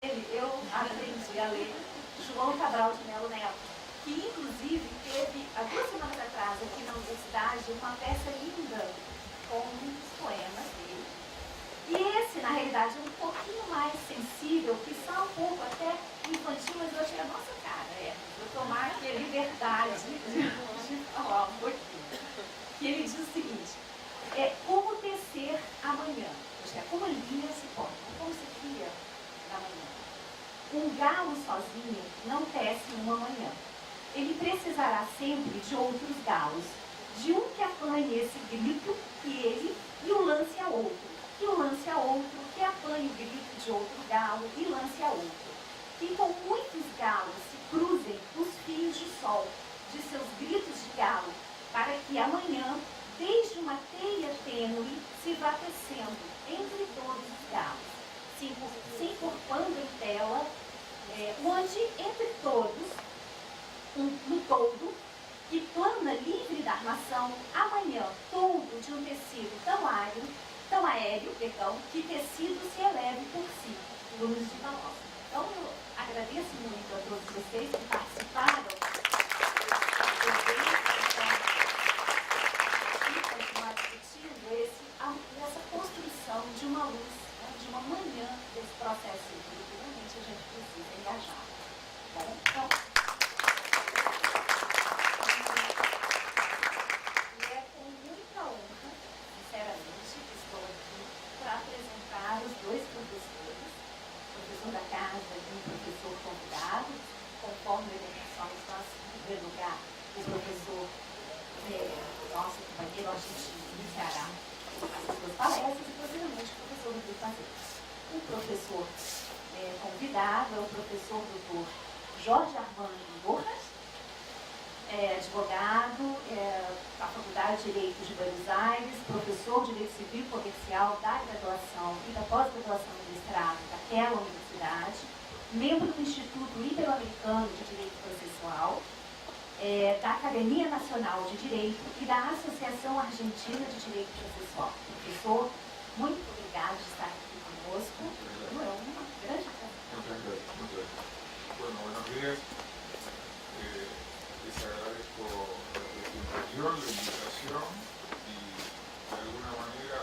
Eu aprendi a ler João Cabral de Melo Neto, que inclusive teve, há 2 semanas atrás, aqui na universidade, uma peça linda com muitos poemas dele. E esse, na realidade, é um pouquinho mais sensível, que só um pouco até infantil, mas eu achei a nossa cara, eu tomar aqui a liberdade de falar um pouquinho. Que ele diz o seguinte, como tecer amanhã, como linha se põe, como se cria na manhã. Um galo sozinho não tece uma manhã. Ele precisará sempre de outros galos, de um que apanhe esse grito que ele e o lance a outro, que o lance a outro, que apanhe o grito de outro galo e lance a outro. Que com muitos galos se cruzem os fios de sol de seus gritos de galo, para que amanhã, desde uma teia tênue, se vá tecendo entre todos os galos, se encorpando em tela, onde entre todos, no todo, que plana livre da armação, amanhã todo de um tecido tão aéreo, que tecido se eleve por si, luz de balança. Então eu agradeço muito a todos vocês que participaram e continuar discutindo essa construção de uma luz, de uma manhã desse processo que realmente a gente precisa engajar. Bom, então, e é com muita honra, sinceramente, que estou aqui para apresentar os 2 professores, professor da casa e um professor convidado, conforme orientações nós vamos lugar o professor, nosso companheiro argentino, iniciará as suas palestras e posteriormente o professor do Rio fazer. O professor convidado é o professor Dr. Jorge Armando Borras, advogado da Faculdade de Direito de Buenos Aires, professor de Direito Civil e Comercial da graduação e da pós-graduação do mestrado daquela universidade, membro do Instituto Ibero-Americano de Direito Processual, da Academia Nacional de Direito e da Associação Argentina de Direito Processual. Professor, muito obrigado de estar aqui conosco. É uma grande prazer. Bueno, buenos días. Les agradezco la presentación, la invitación y de alguna manera,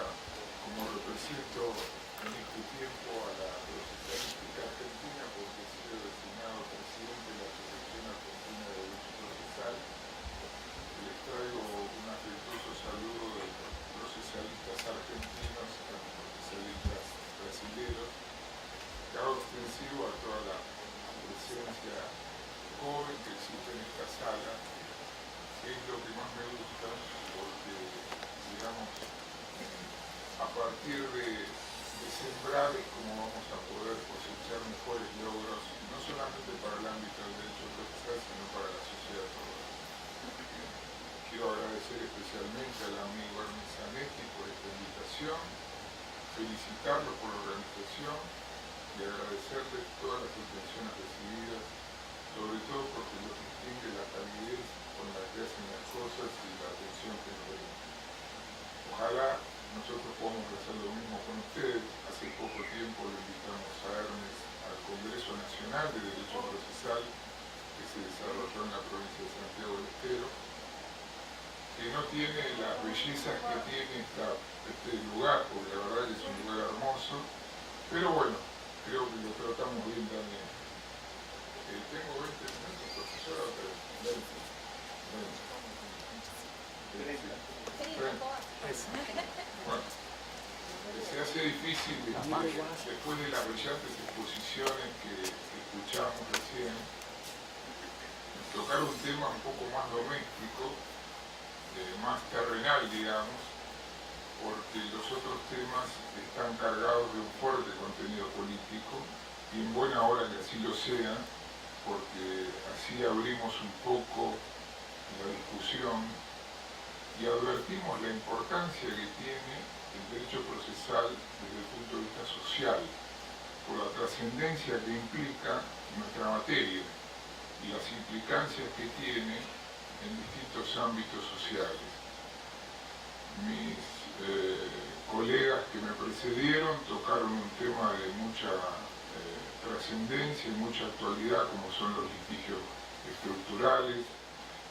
como represento en este tiempo a la procesística argentina, porque he sido designado presidente de la Asociación Argentina de Derecho Procesal, les traigo un afectuoso saludo de procesalistas argentinos y procesalistas brasileños, que hago extensivo a toda la presencia joven que existe en esta sala, que es lo que más me gusta, porque, digamos, a partir de sembrar es como vamos a poder cosechar mejores logros, no solamente para el ámbito del derecho procesal, sino para la sociedad toda. Quiero agradecer especialmente al amigo Hermes Zanetti por esta invitación, felicitarlo por la organización y agradecerle todas las intenciones recibidas, sobre todo porque lo distingue la calidez con la que hacen las cosas y la atención que nos brindan. Ojalá nosotros podamos hacer lo mismo con ustedes. Hace poco tiempo lo invitamos a Hermes al Congreso Nacional de Derecho Procesal que se desarrolló en la provincia de Santiago del Estero, que no tiene las bellezas que tiene este lugar, porque la verdad es un lugar hermoso, pero bueno, creo que lo tratamos bien también. Tengo 20 minutos, profesora, pero 20. Bueno, se hace difícil después de las brillantes exposiciones que escuchamos recién, tocar un tema un poco más doméstico, más terrenal, digamos, porque los otros temas están cargados de un fuerte contenido político, y en buena hora que así lo sean, porque así abrimos un poco la discusión y advertimos la importancia que tiene el derecho procesal desde el punto de vista social, por la trascendencia que implica nuestra materia y las implicancias que tiene en distintos ámbitos sociales. Mis colegas que me precedieron tocaron un tema de mucha trascendencia y mucha actualidad, como son los litigios estructurales,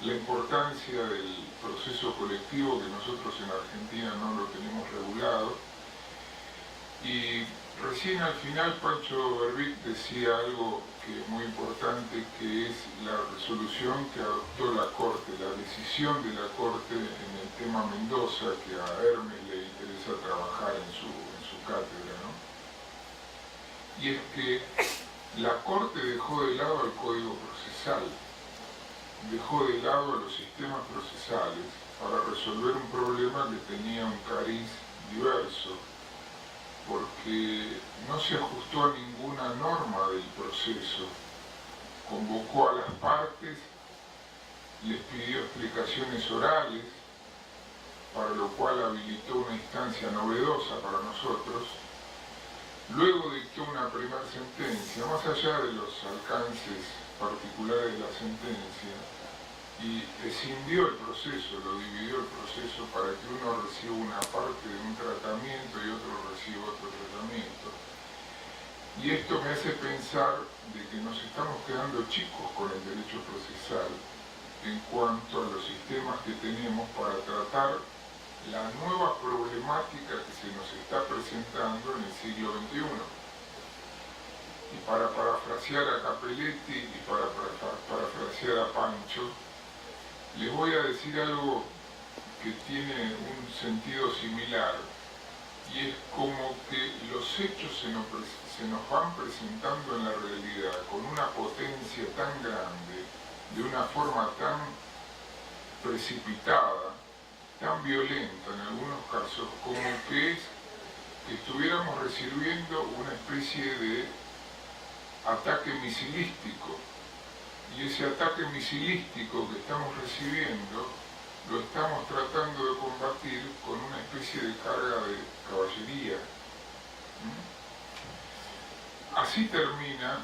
la importancia del proceso colectivo, que nosotros en Argentina no lo tenemos regulado. Y recién al final Pancho Berbic decía algo que es muy importante, que es la resolución que adoptó la Corte, la decisión de la Corte en el tema Mendoza, que a Hermes le interesa trabajar en su cátedra, ¿no? Y es que la Corte dejó de lado el Código Procesal, dejó de lado a los sistemas procesales para resolver un problema que tenía un cariz diverso, porque no se ajustó a ninguna norma del proceso, convocó a las partes, les pidió explicaciones orales, para lo cual habilitó una instancia novedosa para nosotros, luego dictó una primera sentencia, más allá de los alcances particulares de la sentencia, y escindió el proceso, lo dividió el proceso para que uno reciba una parte de un tratamiento y otro reciba otro tratamiento. Y esto me hace pensar de que nos estamos quedando chicos con el derecho procesal en cuanto a los sistemas que tenemos para tratar la nueva problemática que se nos está presentando en el siglo XXI. Y para parafrasear a Capelletti y para parafrasear a Pancho, les voy a decir algo que tiene un sentido similar, y es como que los hechos se nos van presentando en la realidad con una potencia tan grande, de una forma tan precipitada, tan violenta en algunos casos, como que es que estuviéramos recibiendo una especie de ataque misilístico. Y ese ataque misilístico que estamos recibiendo lo estamos tratando de combatir con una especie de carga de caballería. Así termina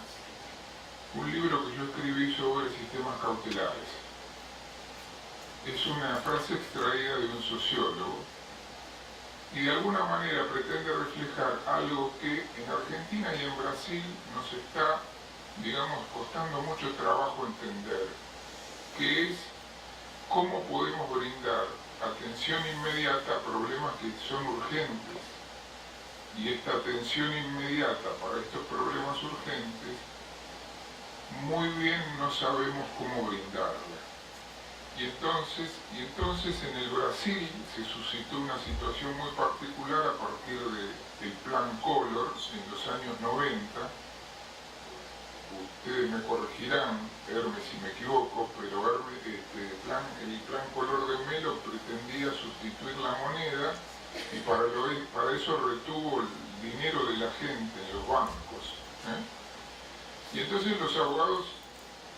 un libro que yo escribí sobre sistemas cautelares. Es una frase extraída de un sociólogo y de alguna manera pretende reflejar algo que en Argentina y en Brasil nos está, digamos, costando mucho trabajo entender, que es cómo podemos brindar atención inmediata a problemas que son urgentes. Y esta atención inmediata para estos problemas urgentes, muy bien no sabemos cómo brindarla. Y entonces en el Brasil se suscitó una situación muy particular a partir del Plan Collor en los años 90. Ustedes me corregirán, Hermes, si me equivoco, pero el plan Collor de Mello pretendía sustituir la moneda y para eso retuvo el dinero de la gente en los bancos. Y entonces los abogados,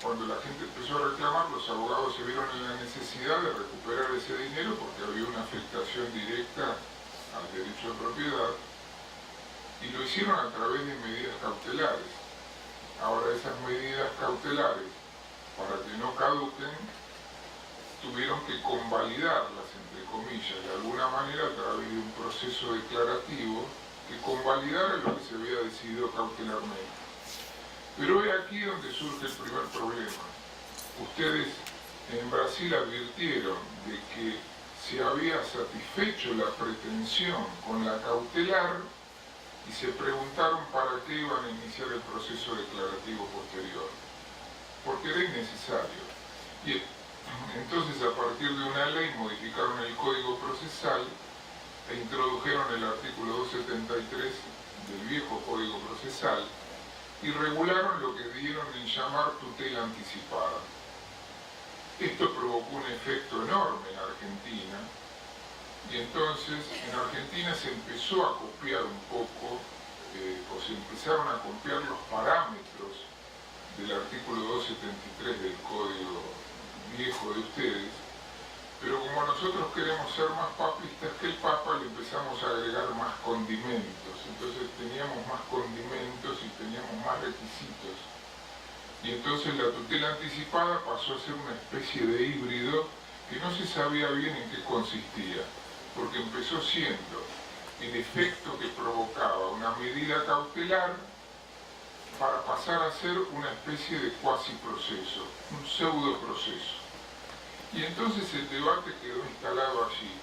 cuando la gente empezó a reclamar, los abogados se vieron en la necesidad de recuperar ese dinero porque había una afectación directa al derecho de propiedad, y lo hicieron a través de medidas cautelares. Ahora, esas medidas cautelares, para que no caduquen, tuvieron que convalidarlas, entre comillas, de alguna manera a través de un proceso declarativo que convalidara lo que se había decidido cautelarmente. Pero es aquí donde surge el primer problema. Ustedes en Brasil advirtieron de que se había satisfecho la pretensión con la cautelar y se preguntaron para qué iban a iniciar el proceso declarativo posterior, porque era innecesario. Y entonces, a partir de una ley, modificaron el Código Procesal e introdujeron el artículo 273 del viejo Código Procesal y regularon lo que dieron en llamar tutela anticipada. Esto provocó un efecto enorme en Argentina, y entonces en Argentina se empezó a copiar un poco, o se empezaron a copiar los parámetros del artículo 273 del Código viejo de ustedes, pero como nosotros queremos ser más papistas que el Papa, le empezamos a agregar más condimentos. Entonces teníamos más condimentos y teníamos más requisitos. Y entonces la tutela anticipada pasó a ser una especie de híbrido que no se sabía bien en qué consistía, porque empezó siendo el efecto que provocaba una medida cautelar para pasar a ser una especie de cuasi proceso, un pseudo proceso. Y entonces el debate quedó instalado allí,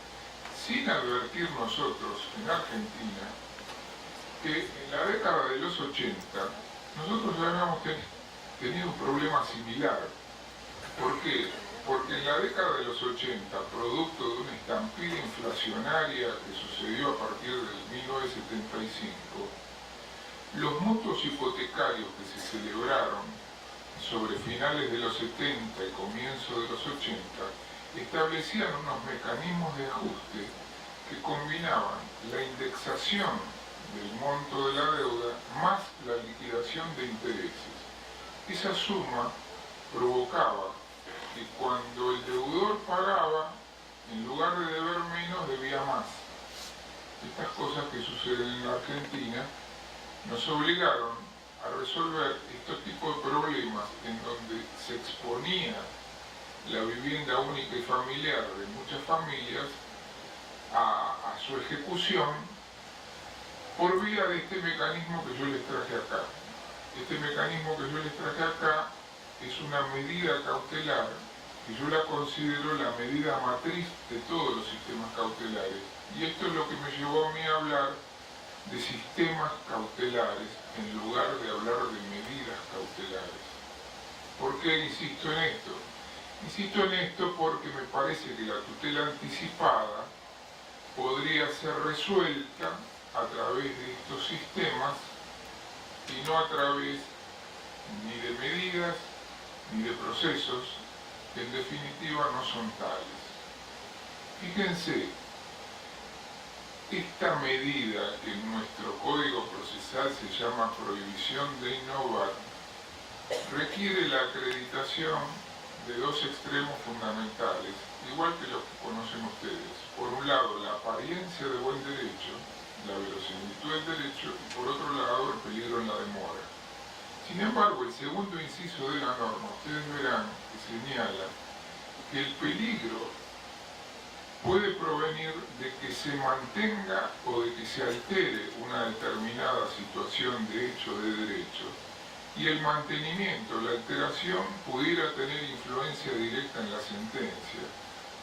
sin advertir nosotros en Argentina que en la década de los 80 nosotros ya habíamos tenido un problema similar. ¿Por qué? Porque en la década de los 80, producto de una estampida inflacionaria que sucedió a partir del 1975, los mutuos hipotecarios que se celebraron sobre finales de los 70 y comienzo de los 80 establecían unos mecanismos de ajuste que combinaban la indexación del monto de la deuda más la liquidación de intereses. Esa suma provocaba que cuando el deudor pagaba, en lugar de deber menos, debía más. Estas cosas que suceden en la Argentina nos obligaron a resolver este tipo de problemas en donde se exponía la vivienda única y familiar de muchas familias a su ejecución por vía de este mecanismo que yo les traje acá. Este mecanismo que yo les traje acá es una medida cautelar que yo la considero la medida matriz de todos los sistemas cautelares. Y esto es lo que me llevó a mí a hablar de sistemas cautelares en lugar de hablar de medidas cautelares. ¿Por qué insisto en esto? Insisto en esto porque me parece que la tutela anticipada podría ser resuelta a través de estos sistemas y no a través ni de medidas ni de procesos que en definitiva no son tales. Fíjense, esta medida que en nuestro Código Procesal se llama prohibición de innovar requiere la acreditación de dos extremos fundamentales, igual que los que conocen ustedes. Por un lado, la apariencia de buen derecho, la verosimilitud del derecho, y por otro lado, el peligro en la demora. Sin embargo, el segundo inciso de la norma, ustedes verán que señala que el peligro puede provenir de que se mantenga o de que se altere una determinada situación de hecho o de derecho, y el mantenimiento, la alteración, pudiera tener influencia directa en la sentencia,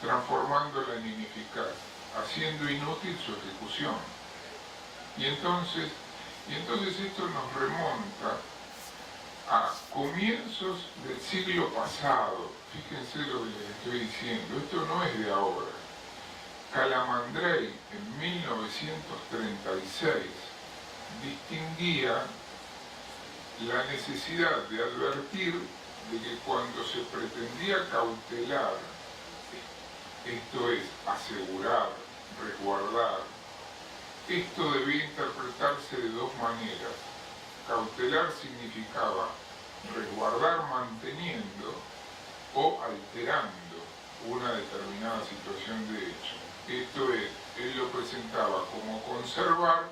transformándola en ineficaz, haciendo inútil su ejecución. Y entonces esto nos remonta a comienzos del siglo pasado. Fíjense lo que les estoy diciendo, esto no es de ahora. Calamandrei en 1936 distinguía la necesidad de advertir de que cuando se pretendía cautelar, esto es, asegurar, resguardar, esto debía interpretarse de dos maneras. Cautelar significaba resguardar manteniendo o alterando una determinada situación de hecho. Esto es, él lo presentaba como conservar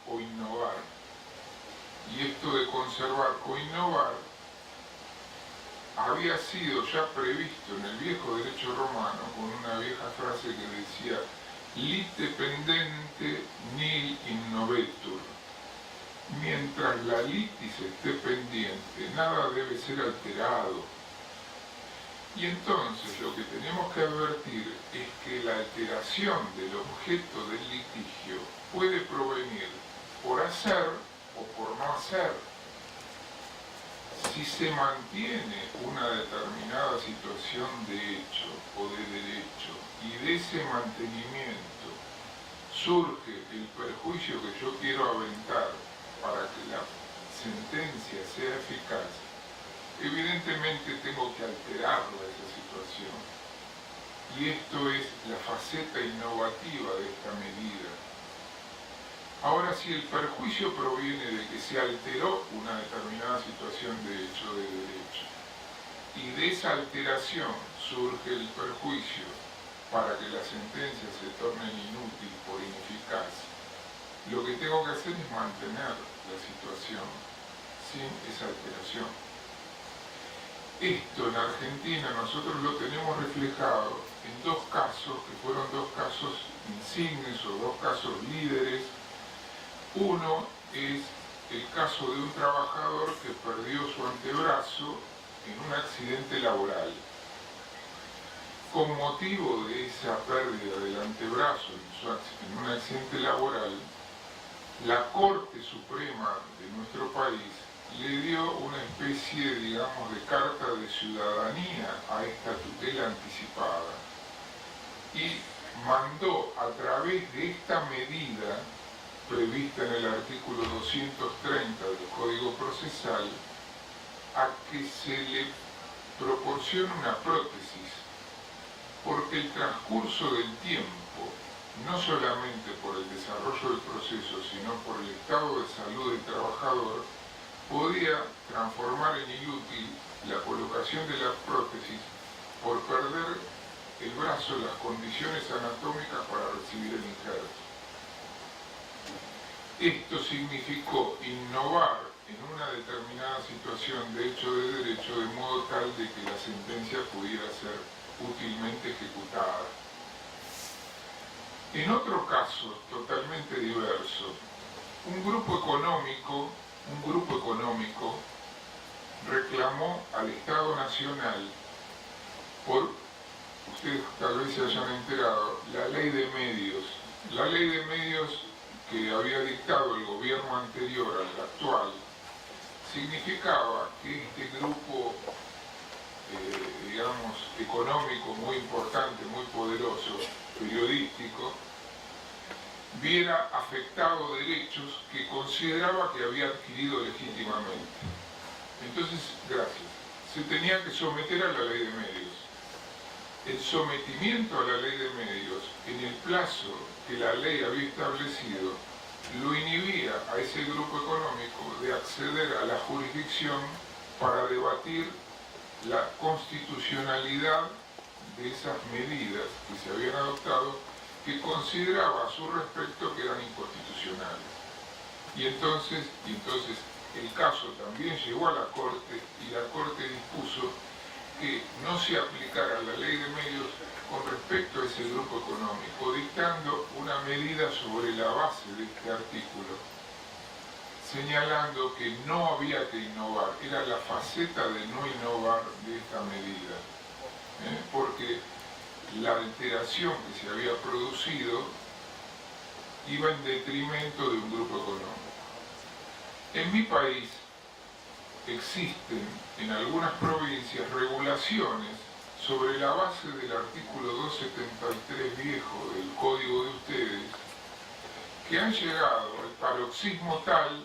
o innovar. Y esto de conservar o innovar había sido ya previsto en el viejo derecho romano con una vieja frase que decía lite pendente nil innovetur. Mientras la litis esté pendiente, nada debe ser alterado. Y entonces lo que tenemos que advertir es que la alteración del objeto del litigio puede provenir por hacer o por no hacer. Si se mantiene una determinada situación de hecho o de derecho y de ese mantenimiento surge el perjuicio que yo quiero aventar para que la sentencia sea eficaz, evidentemente tengo que alterarla esa situación. Y esto es la faceta innovativa de esta medida. Ahora, si el perjuicio proviene de que se alteró una determinada situación de hecho o de derecho, y de esa alteración surge el perjuicio para que la sentencia se torne inútil por ineficaz, lo que tengo que hacer es mantener la situación sin esa alteración. Esto en Argentina nosotros lo tenemos reflejado en dos casos, que fueron dos casos insignes o dos casos líderes. Uno es el caso de un trabajador que perdió su antebrazo en un accidente laboral. Con motivo de esa pérdida del antebrazo en un accidente laboral, la Corte Suprema de nuestro país le dio una especie, digamos, de carta de ciudadanía a esta tutela anticipada y mandó a través de esta medida prevista en el artículo 230 del Código Procesal a que se le proporcione una prótesis, porque el transcurso del tiempo, no solamente por el desarrollo del proceso, sino por el estado de salud del trabajador, podía transformar en inútil la colocación de la prótesis por perder el brazo, las condiciones anatómicas para recibir el injerto. Esto significó innovar en una determinada situación de hecho de derecho, de modo tal de que la sentencia pudiera ser útilmente ejecutada. En otro caso totalmente diverso, un grupo económico reclamó al Estado Nacional por, ustedes tal vez se hayan enterado, la ley de medios. La ley de medios que había dictado el gobierno anterior al actual significaba que este grupo, digamos, económico muy importante, muy poderoso, periodístico, viera afectado derechos que consideraba que había adquirido legítimamente. Entonces, se tenía que someter a la ley de medios. El sometimiento a la ley de medios, en el plazo que la ley había establecido, lo inhibía a ese grupo económico de acceder a la jurisdicción para debatir la constitucionalidad de esas medidas que se habían adoptado, que consideraba a su respecto que eran inconstitucionales. Y entonces el caso también llegó a la Corte y la Corte dispuso que no se aplicara la ley de medios con respecto a ese grupo económico, dictando una medida sobre la base de este artículo, señalando que no había que innovar, era la faceta de no innovar de esta medida, porque la alteración que se había producido iba en detrimento de un grupo económico. En mi país existen en algunas provincias regulaciones sobre la base del artículo 273 viejo del código de ustedes, que han llegado al paroxismo tal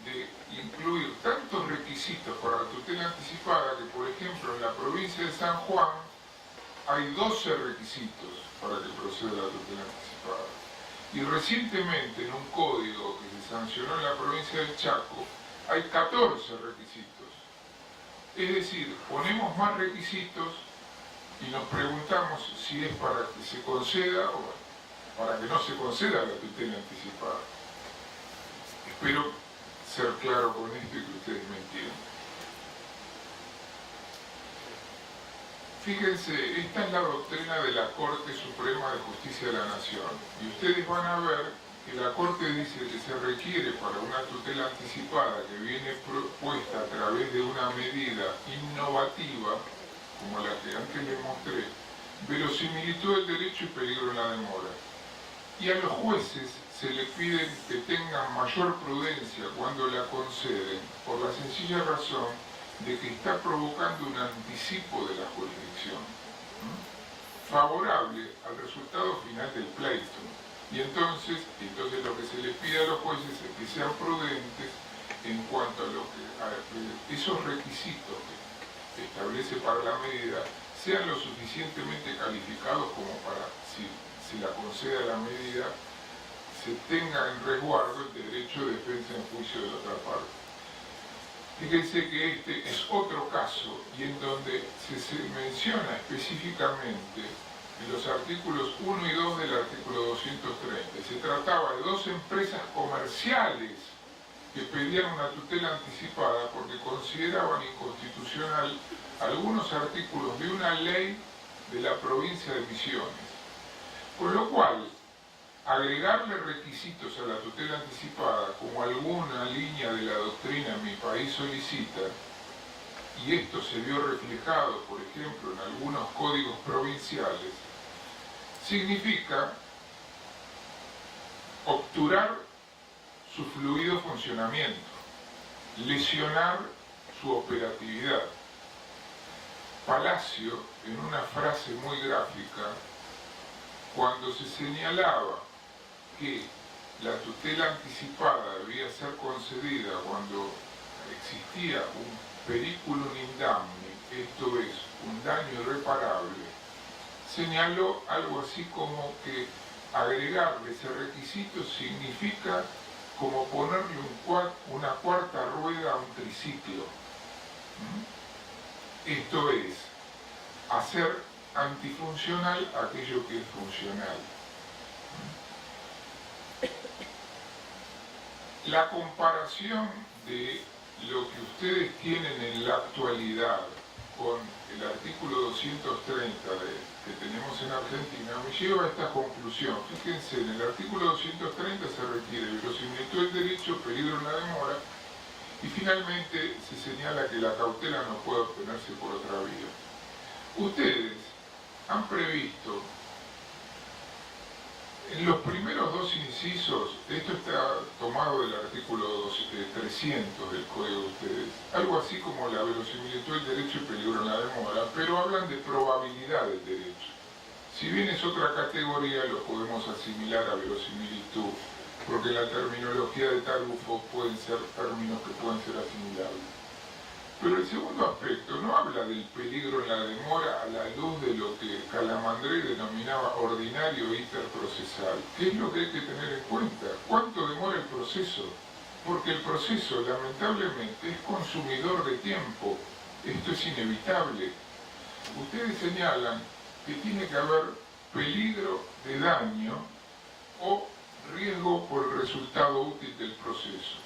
de incluir tantos requisitos para la tutela anticipada que, por ejemplo, en la provincia de San Juan hay 12 requisitos para que proceda la tutela anticipada. Y recientemente en un código que se sancionó en la provincia del Chaco hay 14 requisitos. Es decir, ponemos más requisitos y nos preguntamos si es para que se conceda o para que no se conceda la tutela anticipada. Espero ser claro con esto y que ustedes me entiendan. Fíjense, esta es la doctrina de la Corte Suprema de Justicia de la Nación. Y ustedes van a ver que la Corte dice que se requiere para una tutela anticipada que viene propuesta a través de una medida innovativa, como la que antes les mostré, verosimilitud del derecho y peligro en la demora. Y a los jueces se les pide que tengan mayor prudencia cuando la conceden, por la sencilla razón de que está provocando un anticipo de la jurisdicción, favorable al resultado final del pleito. Y entonces lo que se les pide a los jueces es que sean prudentes en cuanto a esos requisitos que establece para la medida sean lo suficientemente calificados como para, si la concede la medida, se tenga en resguardo el derecho de defensa en juicio de la otra parte. Fíjense que este es otro caso y en donde se menciona específicamente en los artículos 1 y 2 del artículo 230. Se trataba de dos empresas comerciales que pedían una tutela anticipada porque consideraban inconstitucional algunos artículos de una ley de la provincia de Misiones. Con lo cual, agregarle requisitos a la tutela anticipada, como alguna línea de la doctrina en mi país solicita, y esto se vio reflejado, por ejemplo, en algunos códigos provinciales, significa obturar su fluido funcionamiento, lesionar su operatividad. Palacio, en una frase muy gráfica, cuando se señalaba que la tutela anticipada debía ser concedida cuando existía un periculum in damni, esto es, un daño irreparable, señaló algo así como que agregarle ese requisito significa como ponerle una cuarta rueda a un triciclo. Esto es, hacer antifuncional aquello que es funcional. La comparación de lo que ustedes tienen en la actualidad con el artículo 230 que tenemos en Argentina me lleva a esta conclusión. Fíjense, en el artículo 230 se requiere verosimilitud del derecho, peligro en la demora, y finalmente se señala que la cautela no puede obtenerse por otra vía. Ustedes han previsto en los primeros dos incisos, esto está tomado del artículo 300 del Código de ustedes, algo así como la verosimilitud del derecho y peligro en la demora, pero hablan de probabilidad del derecho. Si bien es otra categoría, lo podemos asimilar a verosimilitud, porque en la terminología de Tarufo pueden ser términos que pueden ser asimilables. Pero el segundo aspecto no habla del peligro en la demora a la luz de lo que Calamandré denominaba ordinario interprocesal. ¿Qué es lo que hay que tener en cuenta? ¿Cuánto demora el proceso? Porque el proceso, lamentablemente, es consumidor de tiempo. Esto es inevitable. Ustedes señalan que tiene que haber peligro de daño o riesgo por el resultado útil del proceso.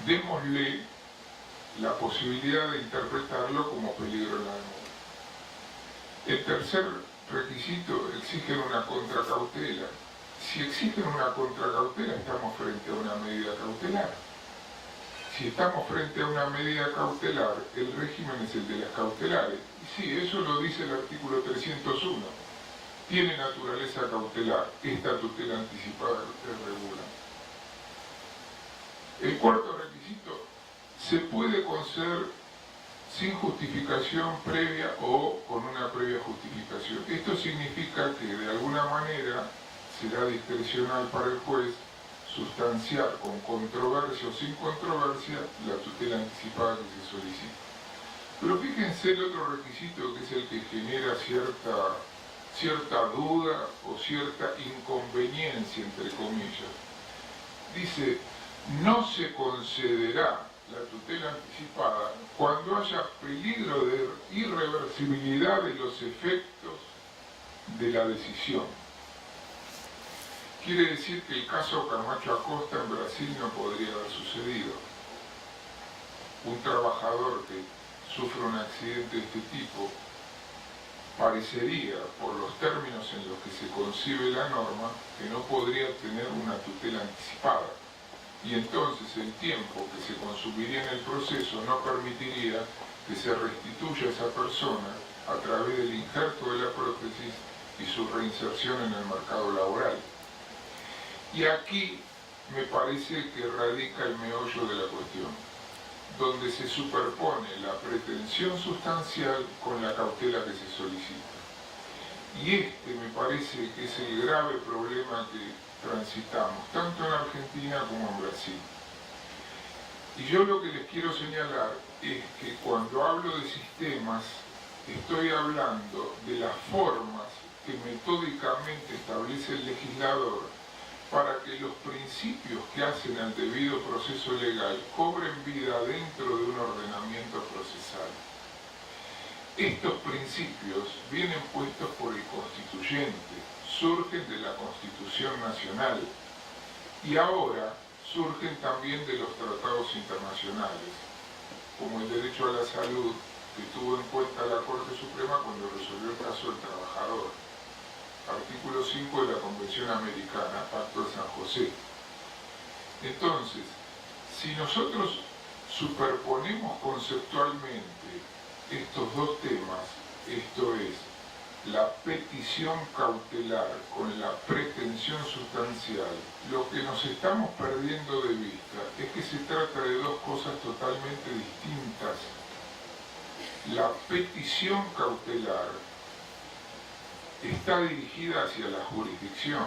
Démosle la posibilidad de interpretarlo como peligro en la demora. El tercer requisito, exigen una contracautela. Si exigen una contracautela, estamos frente a una medida cautelar. Si estamos frente a una medida cautelar, el régimen es el de las cautelares. Y sí, eso lo dice el artículo 301. Tiene naturaleza cautelar, esta tutela anticipada que ustedes regulan. El cuarto requisito, se puede conceder sin justificación previa o con una previa justificación. Esto significa que de alguna manera será discrecional para el juez sustanciar con controversia o sin controversia la tutela anticipada que se solicita. Pero fíjense el otro requisito, que es el que genera cierta duda o cierta inconveniencia, entre comillas. Dice, no se concederá la tutela anticipada cuando haya peligro de irreversibilidad de los efectos de la decisión. Quiere decir que el caso Camacho Acosta en Brasil no podría haber sucedido. Un trabajador que sufre un accidente de este tipo parecería, por los términos en los que se concibe la norma, que no podría tener una tutela anticipada. Y entonces el tiempo que se consumiría en el proceso no permitiría que se restituya a esa persona a través del injerto de la prótesis y su reinserción en el mercado laboral. Y aquí me parece que radica el meollo de la cuestión, donde se superpone la pretensión sustancial con la cautela que se solicita. Y este me parece que es el grave problema que transitamos, tanto en Argentina como en Brasil. Y yo lo que les quiero señalar es que cuando hablo de sistemas, estoy hablando de las formas que metódicamente establece el legislador para que los principios que hacen al debido proceso legal cobren vida dentro de un ordenamiento procesal. Estos principios vienen puestos por el constituyente, surgen de la Constitución Nacional y ahora surgen también de los tratados internacionales, como el derecho a la salud que tuvo en cuenta la Corte Suprema cuando resolvió el caso del trabajador. artículo 5 de la Convención Americana, Pacto de San José. Entonces, si nosotros superponemos conceptualmente estos dos temas, esto es, la petición cautelar con la pretensión sustancial, lo que nos estamos perdiendo de vista es que se trata de dos cosas totalmente distintas. La petición cautelar está dirigida hacia la jurisdicción.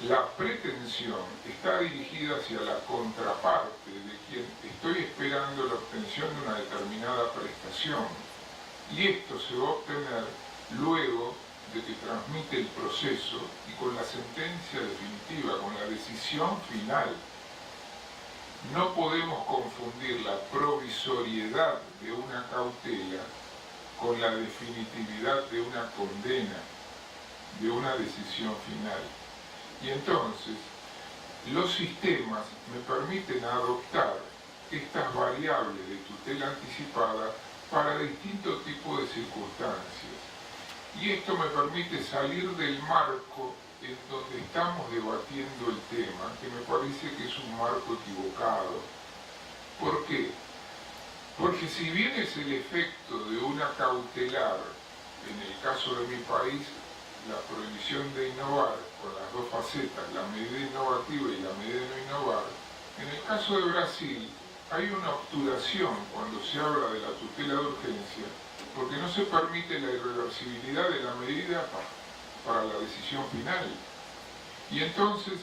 La pretensión está dirigida hacia la contraparte de quien estoy esperando la obtención de una determinada prestación. Y esto se va a obtener luego de que transmite el proceso y con la sentencia definitiva, con la decisión final. No podemos confundir la provisoriedad de una cautela con la definitividad de una condena, de una decisión final. Y entonces, los sistemas me permiten adoptar estas variables de tutela anticipada para distintos tipos de circunstancias. Y esto me permite salir del marco en donde estamos debatiendo el tema, que me parece que es un marco equivocado. ¿Por qué? Porque si bien es el efecto de una cautelar, en el caso de mi país, la prohibición de innovar, con las dos facetas, la medida innovativa y la medida de no innovar, en el caso de Brasil hay una obturación cuando se habla de la tutela de urgencia, porque no se permite la irreversibilidad de la medida para la decisión final. Y entonces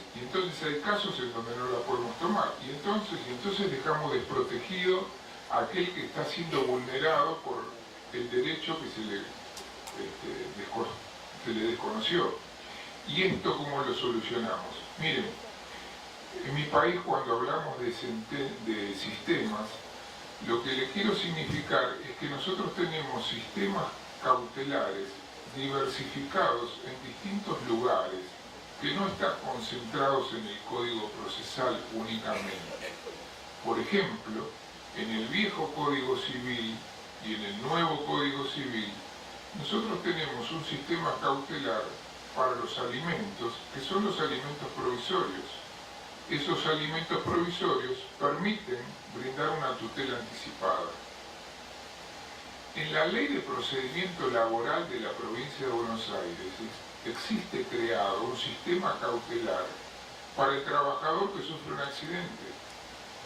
hay casos en donde no la podemos tomar. Y entonces dejamos desprotegido a aquel que está siendo vulnerado por el derecho que se le desconoció. ¿Y esto cómo lo solucionamos? Miren, en mi país cuando hablamos de sistemas, lo que le quiero significar es que nosotros tenemos sistemas cautelares diversificados en distintos lugares que no están concentrados en el Código Procesal únicamente. Por ejemplo, en el viejo Código Civil y en el nuevo Código Civil, nosotros tenemos un sistema cautelar para los alimentos, que son los alimentos provisorios. Esos alimentos provisorios permiten brindar una tutela anticipada. En la Ley de Procedimiento Laboral de la Provincia de Buenos Aires existe creado un sistema cautelar para el trabajador que sufre un accidente.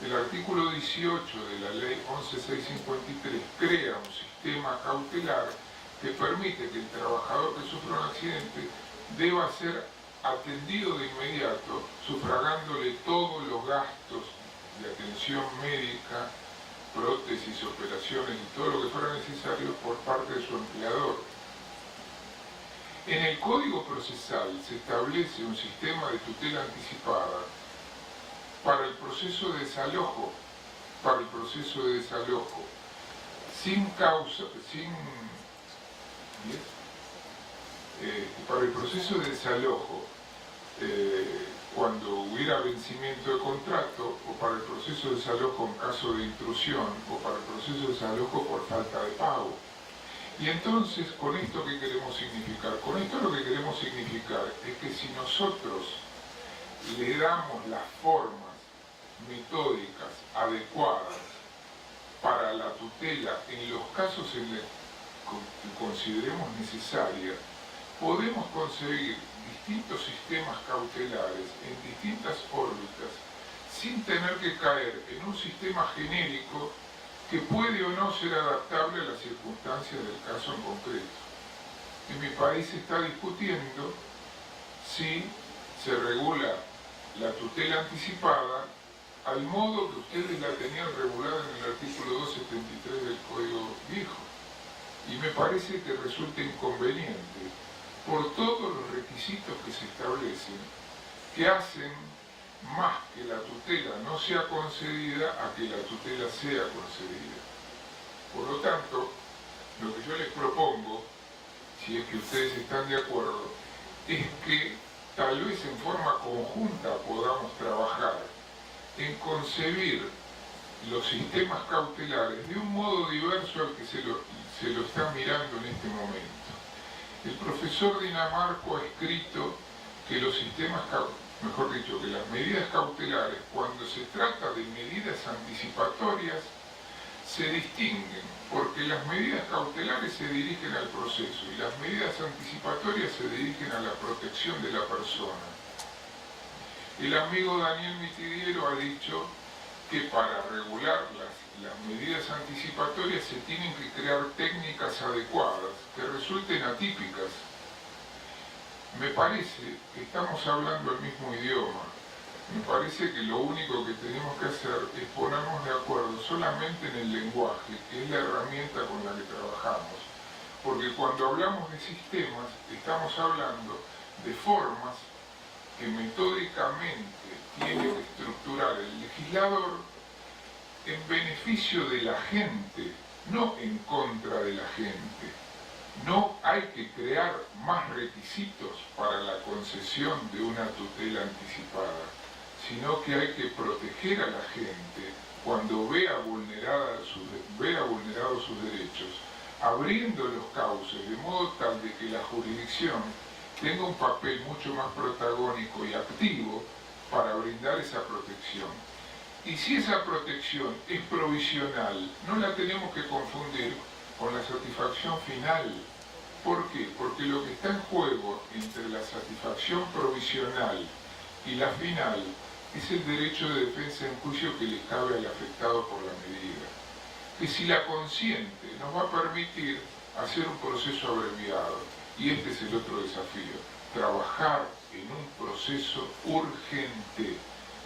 El artículo 18 de la Ley 11.653 crea un sistema cautelar que permite que el trabajador que sufre un accidente deba ser atendido de inmediato, sufragándole todos los gastos de atención médica, prótesis, operaciones y todo lo que fuera necesario por parte de su empleador. En el Código Procesal se establece un sistema de tutela anticipada para el proceso de desalojo, sin causa, para el proceso de desalojo, cuando hubiera vencimiento de contrato, o para el proceso de desalojo en caso de intrusión, o para el proceso de desalojo por falta de pago. Y entonces, ¿con esto qué queremos significar? Con esto lo que queremos significar es que si nosotros le damos las formas metódicas adecuadas para la tutela en los casos en los que consideremos necesaria, podemos conseguir distintos sistemas cautelares en distintas órbitas sin tener que caer en un sistema genérico que puede o no ser adaptable a las circunstancias del caso en concreto. En mi país se está discutiendo si se regula la tutela anticipada al modo que ustedes la tenían regulada en el artículo 273 del Código Viejo. Y me parece que resulta inconveniente por todos los requisitos que se establecen, que hacen más que la tutela no sea concedida a que la tutela sea concedida. Por lo tanto, lo que yo les propongo, si es que ustedes están de acuerdo, es que tal vez en forma conjunta podamos trabajar en concebir los sistemas cautelares de un modo diverso al que se lo está mirando en este momento. El profesor Dinamarco ha escrito que los sistemas, mejor dicho, que las medidas cautelares, cuando se trata de medidas anticipatorias, se distinguen, porque las medidas cautelares se dirigen al proceso y las medidas anticipatorias se dirigen a la protección de la persona. El amigo Daniel Mitidiero ha dicho que para regular las medidas anticipatorias se tienen que crear técnicas adecuadas, que resulten atípicas. Me parece que estamos hablando el mismo idioma. Me parece que lo único que tenemos que hacer es ponernos de acuerdo solamente en el lenguaje, que es la herramienta con la que trabajamos. Porque cuando hablamos de sistemas, estamos hablando de formas que metódicamente tiene que estructurar el legislador en beneficio de la gente, no en contra de la gente. No hay que crear más requisitos para la concesión de una tutela anticipada, sino que hay que proteger a la gente cuando vea vulnerados sus derechos, abriendo los cauces de modo tal de que la jurisdicción tenga un papel mucho más protagónico y activo para brindar esa protección. Y si esa protección es provisional, no la tenemos que confundir con la satisfacción final. ¿Por qué? Porque lo que está en juego entre la satisfacción provisional y la final es el derecho de defensa en juicio que le cabe al afectado por la medida, que si la consiente nos va a permitir hacer un proceso abreviado. Y este es el otro desafío, trabajar en un proceso urgente,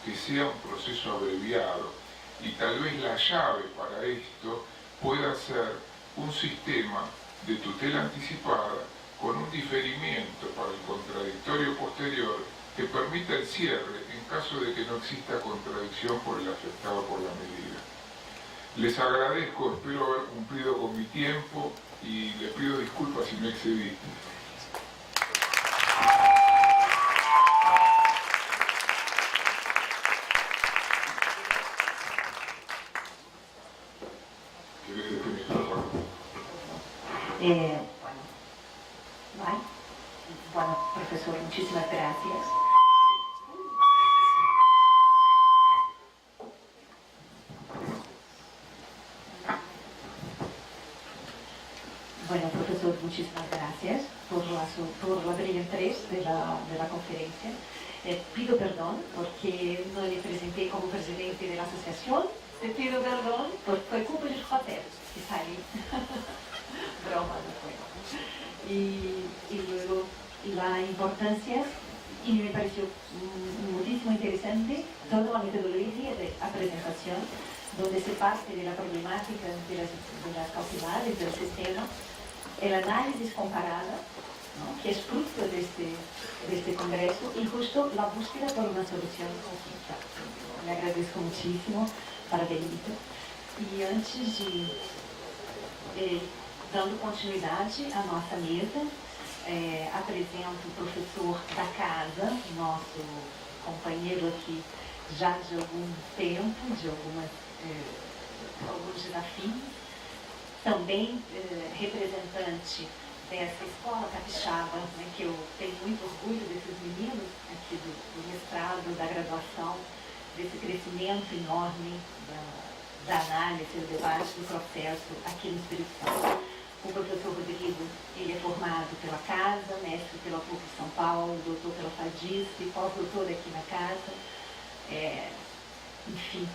que sea un proceso abreviado, y tal vez la llave para esto pueda ser un sistema de tutela anticipada con un diferimiento para el contradictorio posterior que permita el cierre en caso de que no exista contradicción por el afectado por la medida. Les agradezco, espero haber cumplido con mi tiempo y les pido disculpas si me excedí. Bueno, profesor, muchísimas gracias. Bueno, profesor, muchísimas gracias por la brillantez de la conferencia. Pido perdón porque no le presenté como presidente de la asociación. Te pido perdón porque fue culpa de los hoteles que salí. Broma, no fue. Y luego la importancia, y me pareció muchísimo interesante toda la metodología de la presentación, donde se parte de la problemática de las cautelares del sistema, el análisis comparado, ¿no?, que es fruto de este congreso, y justo la búsqueda por una solución conjunta. Le agradezco muchísimo, parabéns. E antes de dando continuidade à nossa mesa, apresento o professor da casa, nosso companheiro aqui já de algum tempo, de alguns desafios, também representante dessa escola capixaba, né, que eu tenho muito orgulho desses meninos aqui do mestrado, da graduação, desse crescimento enorme da análise, do debate, do processo aqui no Espírito Santo. O professor Rodrigo, ele é formado pela casa, mestre pela PUC de São Paulo, doutor pela FADISP, pós-doutor aqui na casa. Enfim,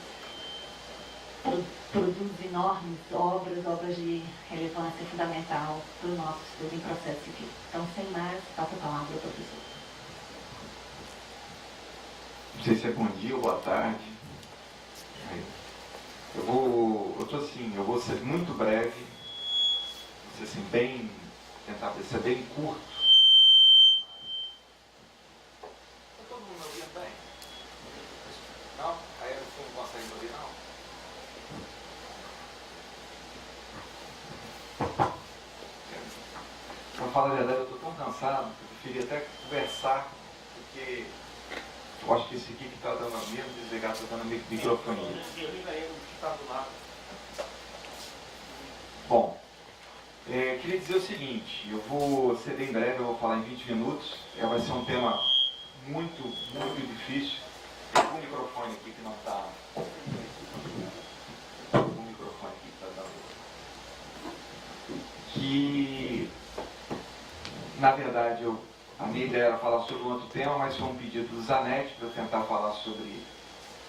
produz enormes obras de relevância fundamental para o nosso estudo em processo civil. Então, sem mais, passo a palavra ao professor. Não sei se é bom dia ou boa tarde. Eu vou ser muito breve, tentar ser bem curto. Está todo mundo ouvindo bem? Não? Aí no fundo consegue ouvir, não? Pra falar a verdade, eu estou tão cansado que eu preferia até conversar, porque eu acho que esse aqui que está dando a mesmo desligar, está dando microfonia. Bom, Queria dizer o seguinte, eu vou ser bem breve, eu vou falar em 20 minutos, vai ser um tema muito, muito difícil. Tem um microfone aqui que não está... Um microfone aqui que está dando... Que, na verdade, a minha ideia era falar sobre um outro tema, mas foi um pedido do Zanetti para eu tentar falar sobre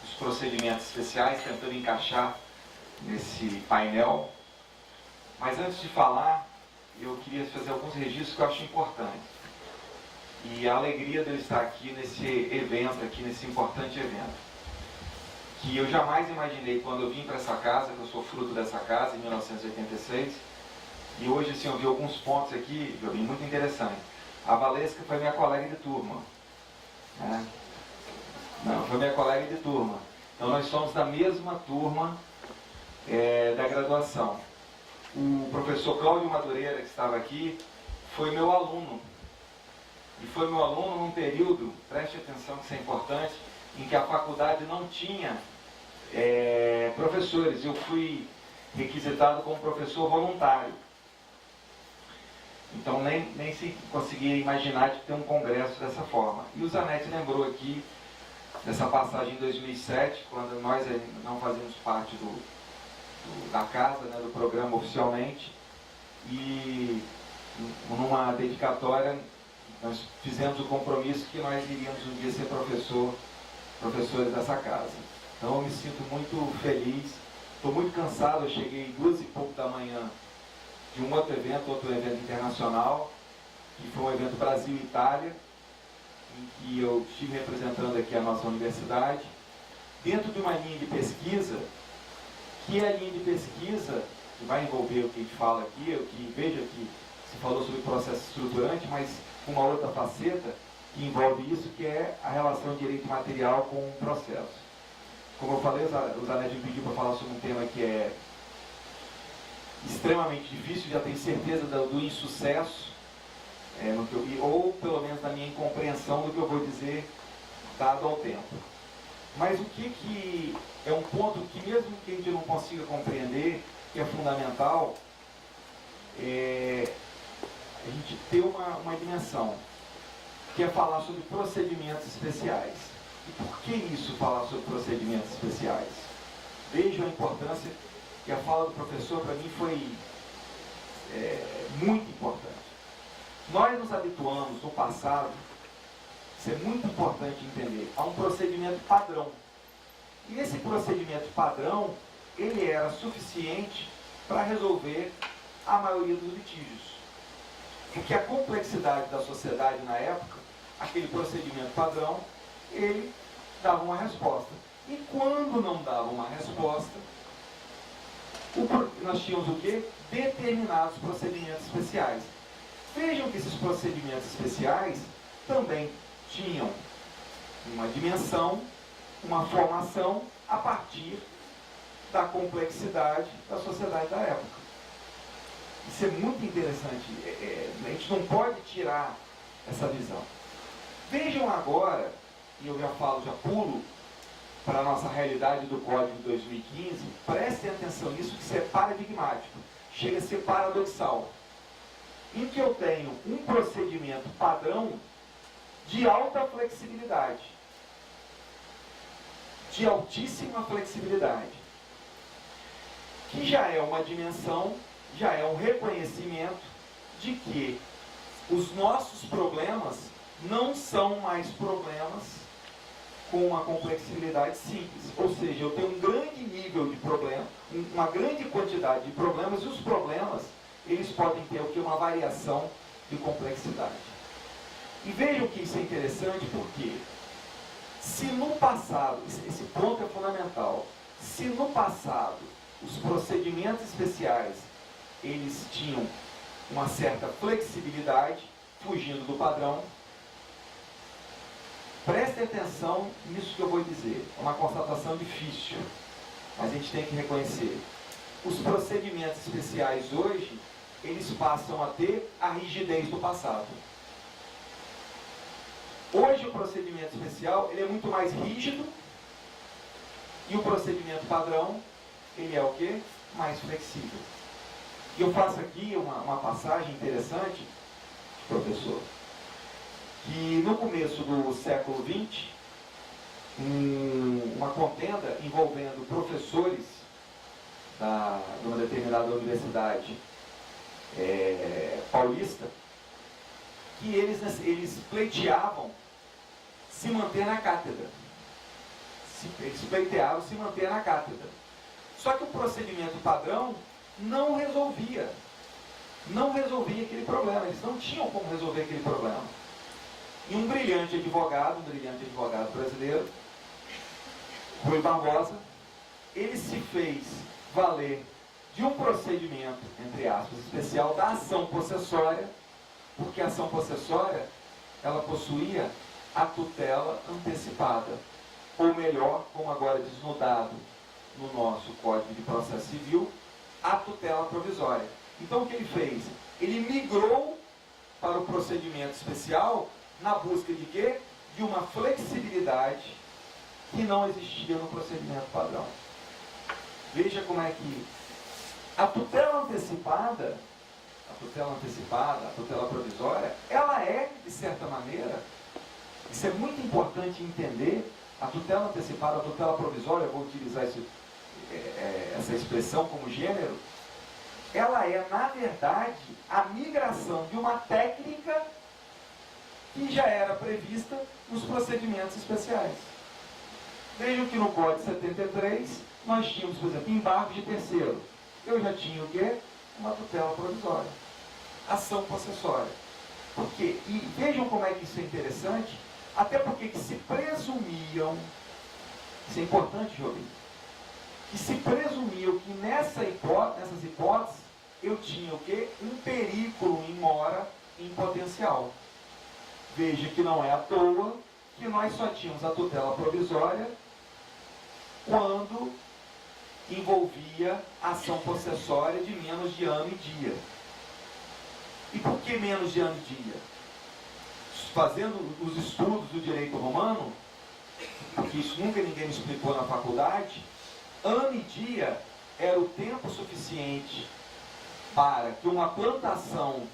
os procedimentos especiais, tentando encaixar nesse painel. Mas antes de falar, eu queria fazer alguns registros que eu acho importantes. E a alegria de eu estar aqui nesse evento, aqui nesse importante evento. Que eu jamais imaginei quando eu vim para essa casa, que eu sou fruto dessa casa, em 1986. E hoje, assim, eu vi alguns pontos aqui, eu vi muito interessante. A Valesca foi minha colega de turma. Né? Não, foi minha colega de turma. Então nós somos da mesma turma da graduação. O professor Cláudio Madureira, que estava aqui, foi meu aluno. E foi meu aluno num período, preste atenção que isso é importante, em que a faculdade não tinha professores. Eu fui requisitado como professor voluntário. Então nem se conseguia imaginar de ter um congresso dessa forma. E o Zanetti lembrou aqui dessa passagem em 2007, quando nós não fazíamos parte da casa, né, do programa oficialmente, e numa dedicatória nós fizemos o compromisso que nós iríamos um dia ser professores dessa casa. Então eu me sinto muito feliz, estou muito cansado, eu cheguei 2h pouco da manhã de um outro evento internacional, que foi um evento Brasil-Itália, em que eu estive representando aqui a nossa universidade, dentro de uma linha de pesquisa, que é a linha de pesquisa que vai envolver o que a gente fala aqui, o que veja que se falou sobre processo estruturante, mas uma outra faceta que envolve isso, que é a relação de direito material com o processo. Como eu falei, o Zanetti me pediu para falar sobre um tema que é extremamente difícil, já tenho certeza do insucesso, ou pelo menos da minha incompreensão do que eu vou dizer dado ao tempo. Mas o que é um ponto que mesmo que a gente não consiga compreender, que é fundamental, a gente ter uma dimensão, que é falar sobre procedimentos especiais. E por que isso, falar sobre procedimentos especiais? Vejam a importância, que a fala do professor para mim foi muito importante. Nós nos habituamos no passado, isso é muito importante entender, a um procedimento padrão. E esse procedimento padrão, ele era suficiente para resolver a maioria dos litígios. Porque a complexidade da sociedade na época, aquele procedimento padrão, ele dava uma resposta. E quando não dava uma resposta, nós tínhamos o quê? Determinados procedimentos especiais. Vejam que esses procedimentos especiais também tinham uma dimensão, uma formação a partir da complexidade da sociedade da época. Isso é muito interessante. A gente não pode tirar essa visão. Vejam agora, e eu já pulo para a nossa realidade do Código de 2015, prestem atenção nisso, que isso é paradigmático, chega a ser paradoxal. Em que eu tenho um procedimento padrão de alta flexibilidade, de altíssima flexibilidade, que já é uma dimensão, já é um reconhecimento de que os nossos problemas não são mais problemas com uma complexidade simples. Ou seja, eu tenho um grande nível de problema, uma grande quantidade de problemas, e os problemas, eles podem ter o que? Uma variação de complexidade. E vejam que isso é interessante, porque se no passado, esse ponto é fundamental, se no passado os procedimentos especiais, eles tinham uma certa flexibilidade, fugindo do padrão, prestem atenção nisso que eu vou dizer. É uma constatação difícil, mas a gente tem que reconhecer. Os procedimentos especiais hoje, eles passam a ter a rigidez do passado. Hoje o procedimento especial, ele é muito mais rígido, e o procedimento padrão, ele é o quê? Mais flexível. E eu faço aqui uma passagem interessante, professor, que no começo do século XX, uma contenda envolvendo professores de uma determinada universidade paulista, que eles pleiteavam se manter na cátedra. Eles pleiteavam se manter na cátedra. Só que o procedimento padrão não resolvia aquele problema. Eles não tinham como resolver aquele problema. E um brilhante advogado brasileiro, Rui Barbosa, ele se fez valer de um procedimento, entre aspas, especial da ação possessória, porque a ação possessória, ela possuía a tutela antecipada, ou melhor, como agora desnudado no nosso Código de Processo Civil, a tutela provisória. Então o que ele fez? Ele migrou para o procedimento especial na busca de quê? De uma flexibilidade que não existia no procedimento padrão. Veja como é que a tutela antecipada, a tutela provisória, ela é, de certa maneira, isso é muito importante entender, a tutela antecipada, a tutela provisória, eu vou utilizar essa expressão como gênero, ela é, na verdade, a migração de uma técnica que já era prevista nos procedimentos especiais. Vejam que no Código 73, nós tínhamos, por exemplo, embargo de terceiro. Eu já tinha o quê? Uma tutela provisória. Ação possessória. Por quê? E vejam como é que isso é interessante, até porque que se presumiam, isso é importante, Jovem, que se presumiam que nessas hipóteses eu tinha o quê? Um perículo in mora em potencial. Veja que não é à toa que nós só tínhamos a tutela provisória quando envolvia ação possessória de menos de ano e dia. E por que menos de ano e dia? Fazendo os estudos do direito romano, porque isso nunca ninguém me explicou na faculdade, ano e dia era o tempo suficiente para que uma plantação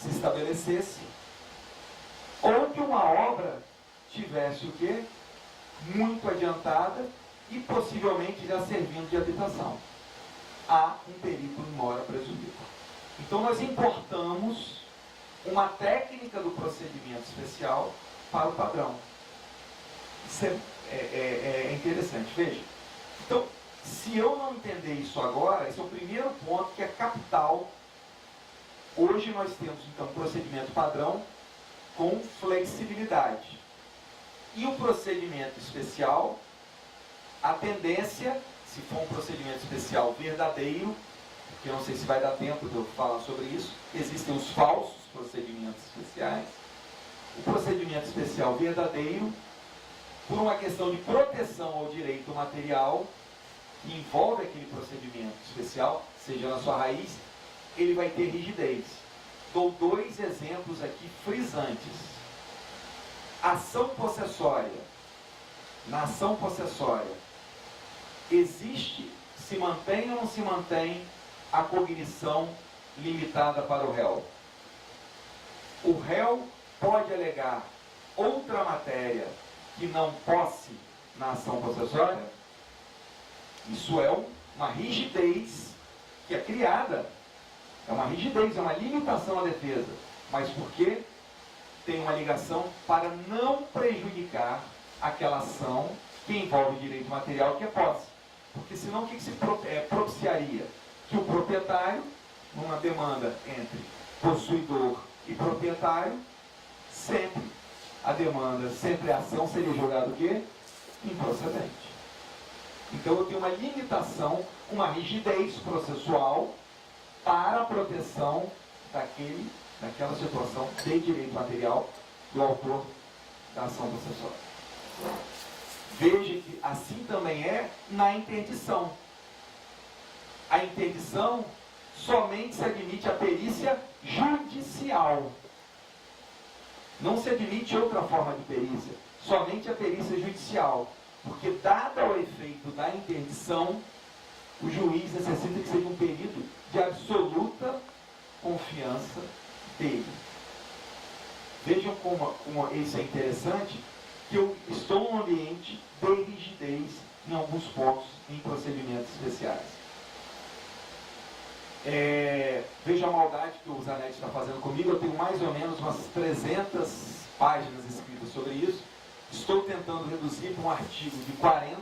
se estabelecesse ou que uma obra tivesse o quê? Muito adiantada e possivelmente já servindo de habitação. Há um perículo in mora presumido. Então nós importamos uma técnica do procedimento especial para o padrão. Isso é interessante, veja. Então, se eu não entender isso agora, esse é o primeiro ponto que é capital. Hoje nós temos, então, procedimento padrão com flexibilidade. E o procedimento especial, a tendência, se for um procedimento especial verdadeiro, que eu não sei se vai dar tempo de eu falar sobre isso, existem os falsos procedimentos especiais. O procedimento especial verdadeiro, por uma questão de proteção ao direito material, que envolve aquele procedimento especial, seja na sua raiz, ele vai ter rigidez. Dou dois exemplos aqui frisantes. Ação possessória. Na ação possessória, existe, se mantém ou não se mantém a cognição limitada para o réu? O réu pode alegar outra matéria que não posse na ação possessória? Isso é uma rigidez que é criada. É uma rigidez, é uma limitação à defesa. Mas por quê? Tem uma ligação para não prejudicar aquela ação que envolve direito material, que é posse. Porque senão o que se propiciaria? Que o proprietário, numa demanda entre possuidor e proprietário, sempre a demanda, sempre a ação seria julgada o quê? Improcedente. Então eu tenho uma limitação, uma rigidez processual para a proteção daquela situação de direito material do autor da ação processual. Veja que assim também é na interdição. A interdição somente se admite a perícia judicial. Não se admite outra forma de perícia, somente a perícia judicial. Porque, dado o efeito da interdição, o juiz necessita que seja um período de absoluta confiança dele. Vejam como isso é interessante, que eu estou num ambiente de rigidez em alguns pontos em procedimentos especiais. Veja a maldade que o Zanetti está fazendo comigo. Eu tenho mais ou menos umas 300 páginas escritas sobre isso. Estou tentando reduzir para um artigo de 40.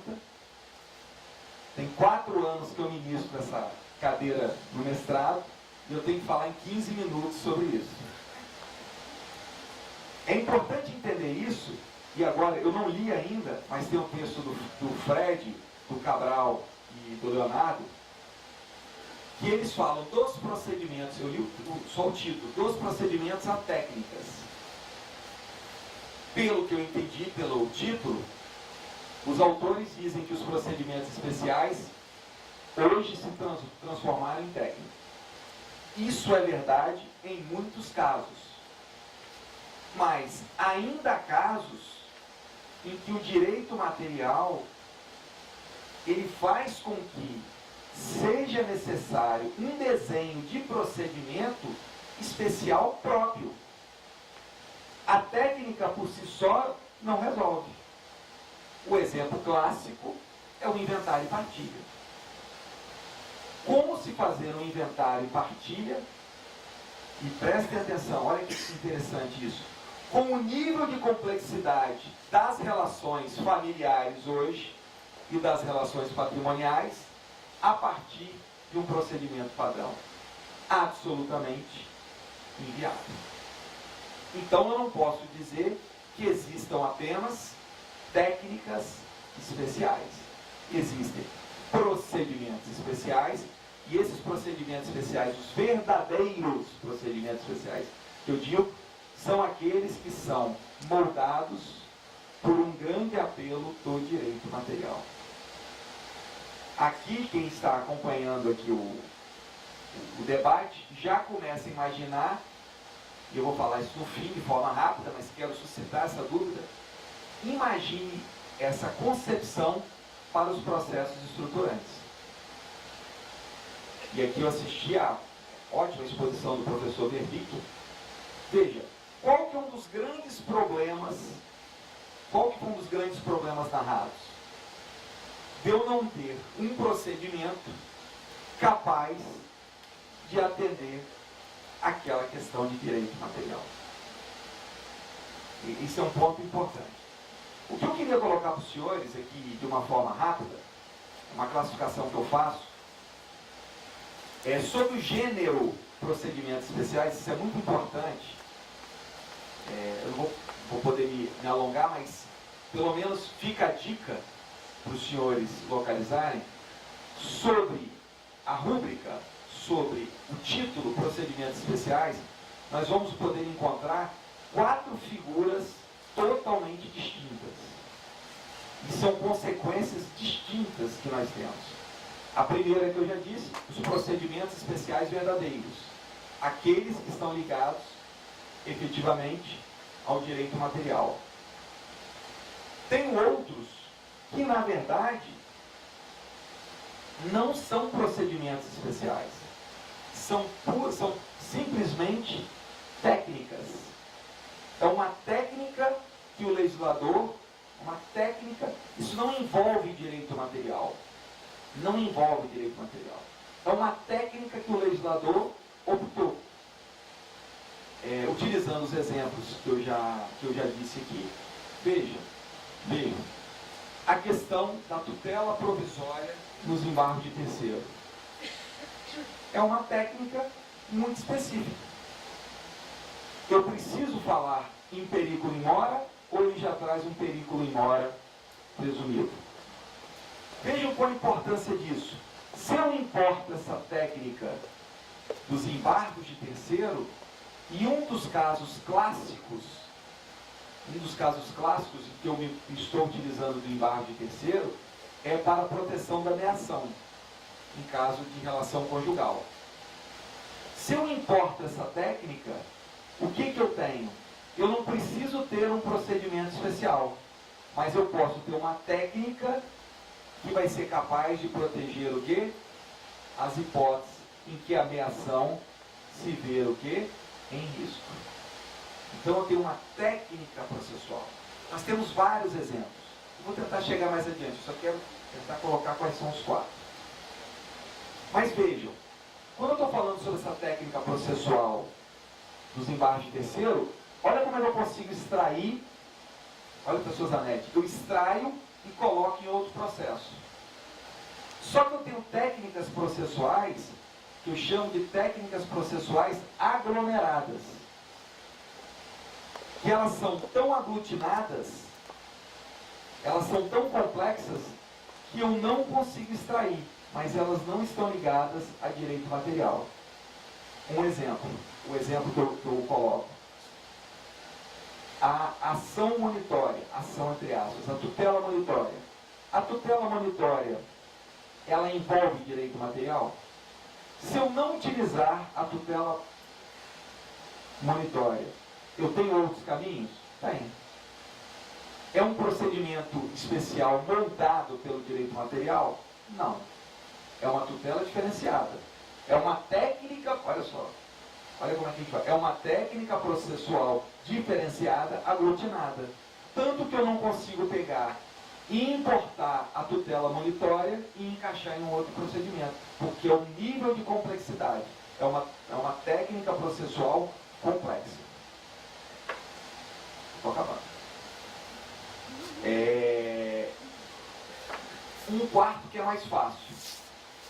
Tem 4 anos que eu ministro essa cadeira no mestrado e eu tenho que falar em 15 minutos sobre isso. É importante entender isso, e agora eu não li ainda, mas tem um texto do Fred, do Cabral e do Leonardo, que eles falam dos procedimentos, eu li só o título, dos procedimentos a técnicas. Pelo que eu entendi pelo título, os autores dizem que os procedimentos especiais hoje se transformaram em técnicas. Isso é verdade em muitos casos. Mas ainda há casos em que o direito material ele faz com que seja necessário um desenho de procedimento especial próprio. A técnica por si só não resolve. O exemplo clássico é o inventário e partilha. Como se fazer um inventário e partilha? E prestem atenção, olha que interessante isso. Com o nível de complexidade das relações familiares hoje e das relações patrimoniais, a partir de um procedimento padrão. Absolutamente inviável. Então eu não posso dizer que existam apenas técnicas especiais. Existem procedimentos especiais, e esses procedimentos especiais, os verdadeiros procedimentos especiais, que eu digo, são aqueles que são moldados por um grande apelo do direito material. Aqui, quem está acompanhando aqui o debate, já começa a imaginar, e eu vou falar isso no fim, de forma rápida, mas quero suscitar essa dúvida. Imagine essa concepção para os processos estruturantes. E aqui eu assisti a ótima exposição do professor Verbic. Veja, qual que foi um dos grandes problemas narrados? De eu não ter um procedimento capaz de atender aquela questão de direito material. E isso é um ponto importante. O que eu queria colocar para os senhores aqui, de uma forma rápida, uma classificação que eu faço, é sobre o gênero procedimentos especiais. Isso é muito importante. Eu não vou poder me alongar, mas pelo menos fica a dica para os senhores localizarem sobre a rúbrica, sobre o título procedimentos especiais. Nós vamos poder encontrar 4 figuras totalmente distintas. E são consequências distintas que nós temos. A primeira que eu já disse, os procedimentos especiais verdadeiros. Aqueles que estão ligados, efetivamente, ao direito material. Tem outros que, na verdade, não são procedimentos especiais. São simplesmente técnicas. É uma técnica que o legislador, isso não envolve direito material. Não envolve direito material. É uma técnica que o legislador optou. Utilizando os exemplos que eu já disse aqui, veja, a questão da tutela provisória nos embargos de terceiro. É uma técnica muito específica. Eu preciso falar em perigo in mora, ou ele já traz um perigo in mora presumido? Vejam qual a importância disso. Se eu importo essa técnica dos embargos de terceiro, e um dos casos clássicos em que eu estou utilizando do embargo de terceiro é para a proteção da meação, em caso de relação conjugal. Se eu importo essa técnica, o que eu tenho? Eu não preciso ter um procedimento especial, mas eu posso ter uma técnica que vai ser capaz de proteger o quê? As hipóteses em que a meação se ver o quê? Em risco. Então eu tenho uma técnica processual. Nós temos vários exemplos. Eu vou tentar chegar mais adiante, eu só quero tentar colocar quais são os 4. Mas vejam, quando eu estou falando sobre essa técnica processual dos embargos de terceiro, olha como eu consigo extrair, olha professor Zanetti, eu extraio e coloco em outro processo. Só que eu tenho técnicas processuais, que eu chamo de técnicas processuais aglomeradas, que elas são tão aglutinadas, elas são tão complexas, que eu não consigo extrair, mas elas não estão ligadas a direito material. Um exemplo, o exemplo que eu coloco. A ação monitória, ação entre aspas, a tutela monitória. A tutela monitória, ela envolve direito material? Se eu não utilizar a tutela monitória, eu tenho outros caminhos? Tem. É um procedimento especial montado pelo direito material? Não. É uma tutela diferenciada. É uma técnica, olha só, olha como é que a gente fala. É uma técnica processual diferenciada, aglutinada. Tanto que eu não consigo pegar e importar a tutela monitória e encaixar em um outro procedimento. Porque é um nível de complexidade. É uma técnica processual complexa. Estou acabando. Um quarto que é mais fácil.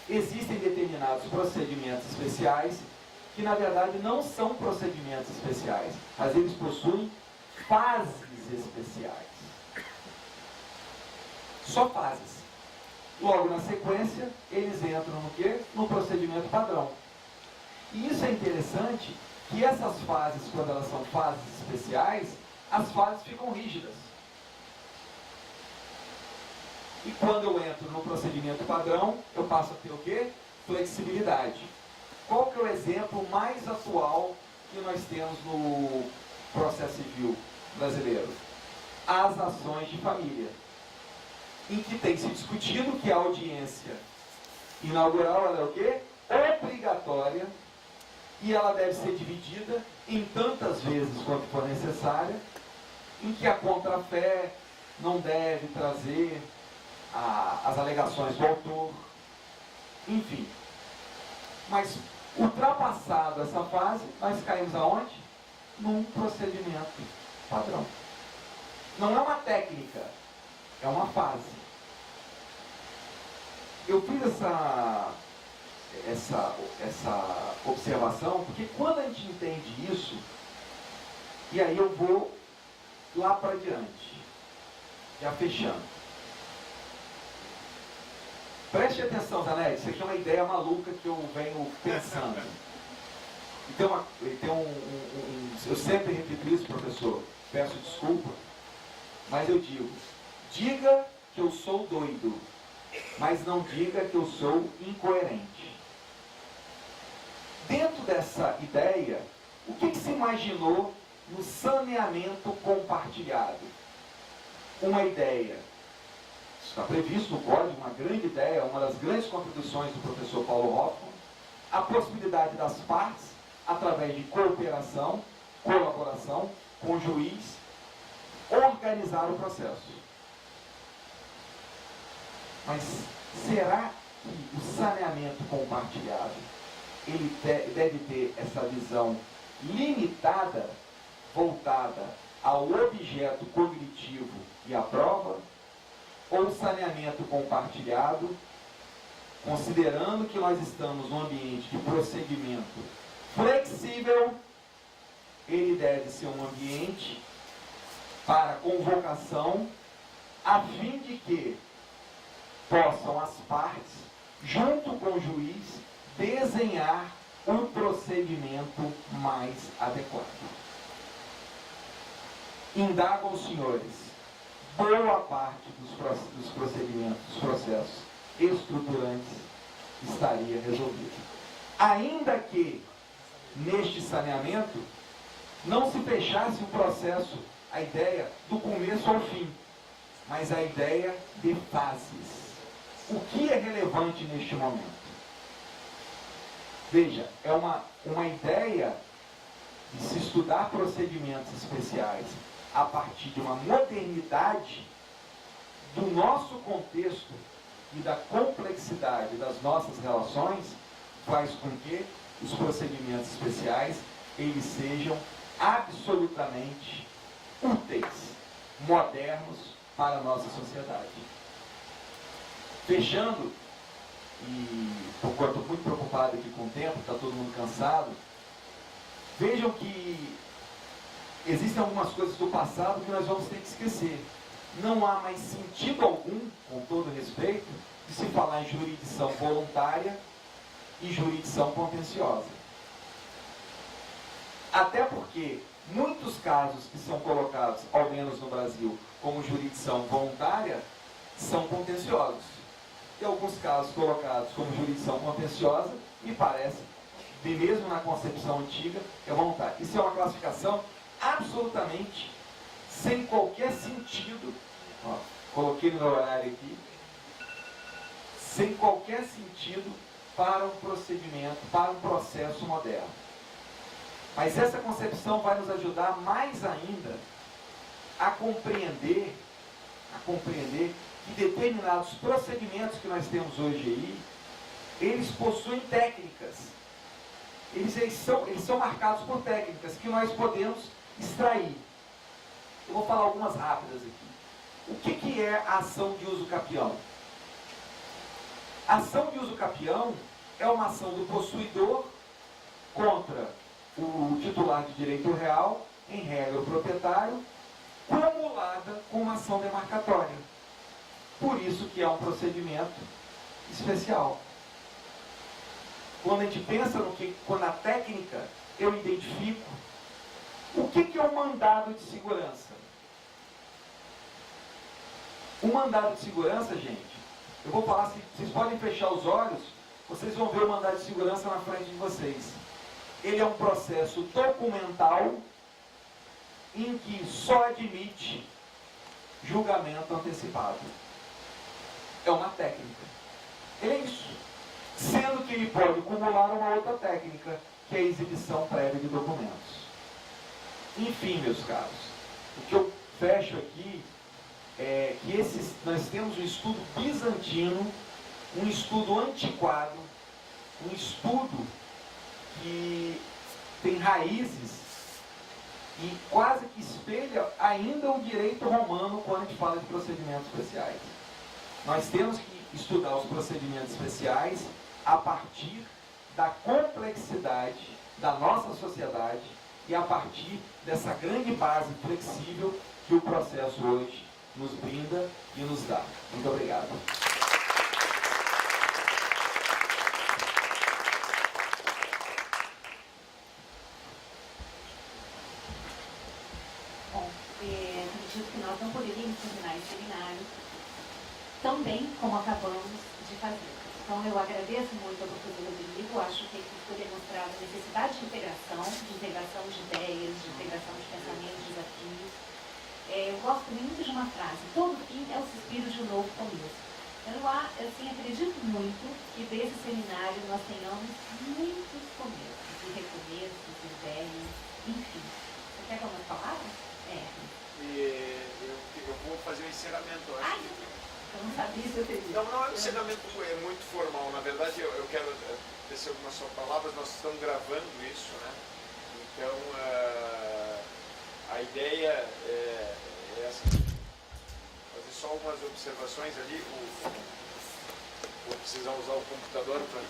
Existem determinados procedimentos especiais que, na verdade, não são procedimentos especiais, mas eles possuem fases especiais. Só fases. Logo na sequência, eles entram no quê? No procedimento padrão. E isso é interessante, que essas fases, quando elas são fases especiais, as fases ficam rígidas. E quando eu entro no procedimento padrão, eu passo a ter o quê? Flexibilidade. Qual que é o exemplo mais atual que nós temos no processo civil brasileiro? As ações de família, em que tem se discutido que a audiência inaugural ela é o quê? Obrigatória, e ela deve ser dividida em tantas vezes quanto for necessária, em que a contrafé não deve trazer as alegações do autor, enfim. Mas, ultrapassado essa fase, nós caímos aonde? Num procedimento padrão. Não é uma técnica, é uma fase. Eu fiz essa observação, porque quando a gente entende isso, e aí eu vou lá para diante, já fechando. Preste atenção, Zanetti, isso aqui é uma ideia maluca que eu venho pensando. Então, eu sempre repito isso, professor, peço desculpa, mas eu digo, diga que eu sou doido, mas não diga que eu sou incoerente. Dentro dessa ideia, o que se imaginou no saneamento compartilhado? Uma ideia. Está previsto no código, uma grande ideia, uma das grandes contribuições do professor Paulo Hoffmann, a possibilidade das partes, através de cooperação, colaboração com o juiz, organizar o processo. Mas será que o saneamento compartilhado, ele deve ter essa visão limitada, voltada ao objeto cognitivo e à prova? Ou saneamento compartilhado, considerando que nós estamos num ambiente de procedimento flexível, ele deve ser um ambiente para convocação, a fim de que possam as partes, junto com o juiz, desenhar um procedimento mais adequado. Indagam os senhores, boa parte dos procedimentos, dos processos estruturantes estaria resolvido. Ainda que, neste saneamento, não se fechasse o processo, a ideia do começo ao fim, mas a ideia de fases. O que é relevante neste momento? Veja, é uma ideia de se estudar procedimentos especiais a partir de uma modernidade do nosso contexto e da complexidade das nossas relações, faz com que os procedimentos especiais eles sejam absolutamente úteis, modernos para a nossa sociedade. Fechando, e porque eu estou muito preocupado aqui com o tempo, está todo mundo cansado, vejam que existem algumas coisas do passado que nós vamos ter que esquecer. Não há mais sentido algum, com todo respeito, de se falar em jurisdição voluntária e jurisdição contenciosa. Até porque muitos casos que são colocados, ao menos no Brasil, como jurisdição voluntária, são contenciosos. E alguns casos colocados como jurisdição contenciosa, me parece, e mesmo na concepção antiga, é voluntária. Isso é uma classificação absolutamente sem qualquer sentido. Ó, coloquei no meu horário aqui. Sem qualquer sentido para um procedimento, para um processo moderno. Mas essa concepção vai nos ajudar mais ainda a compreender que determinados procedimentos que nós temos hoje aí, eles possuem técnicas. Eles são marcados por técnicas que nós podemos extrair. Eu vou falar algumas rápidas aqui. O que é a ação de uso capião? A ação de uso capião é uma ação do possuidor contra o titular de direito real, em regra o proprietário, cumulada com uma ação demarcatória. Por isso que é um procedimento especial. Quando a gente pensa quando a técnica, eu identifico o que é um mandado de segurança. O mandado de segurança, gente, eu vou falar, vocês podem fechar os olhos, vocês vão ver o mandado de segurança na frente de vocês. Ele é um processo documental em que só admite julgamento antecipado. É uma técnica. É isso. Sendo que ele pode acumular uma outra técnica, que é a exibição prévia de documentos. Enfim, meus caros, o que eu fecho aqui é que nós temos um estudo bizantino, um estudo antiquado, um estudo que tem raízes e quase que espelha ainda o direito romano quando a gente fala de procedimentos especiais. Nós temos que estudar os procedimentos especiais a partir da complexidade da nossa sociedade e a partir dessa grande base flexível que o processo hoje nos brinda e nos dá. Muito obrigado. Bom, acredito que nós não poderíamos terminar esse seminário tão bem como acabamos de fazer. Então, eu agradeço muito ao professor Rodrigo, acho que ele foi demonstrado a necessidade de integração de ideias, de integração de pensamentos, de desafios. Eu gosto muito de uma frase: todo fim é o suspiro de um novo começo. Eu assim, acredito muito que desse seminário nós tenhamos muitos começos, e recomeços, ideias, enfim. Você quer algumas palavras? Eu vou fazer um encerramento. Eu não sabia se eu teria. Não, o encerramento é muito formal. Na verdade, eu quero tecer algumas só palavras. Nós estamos gravando isso, né? Então, a ideia é essa. Fazer só algumas observações ali. Vou precisar usar o computador para...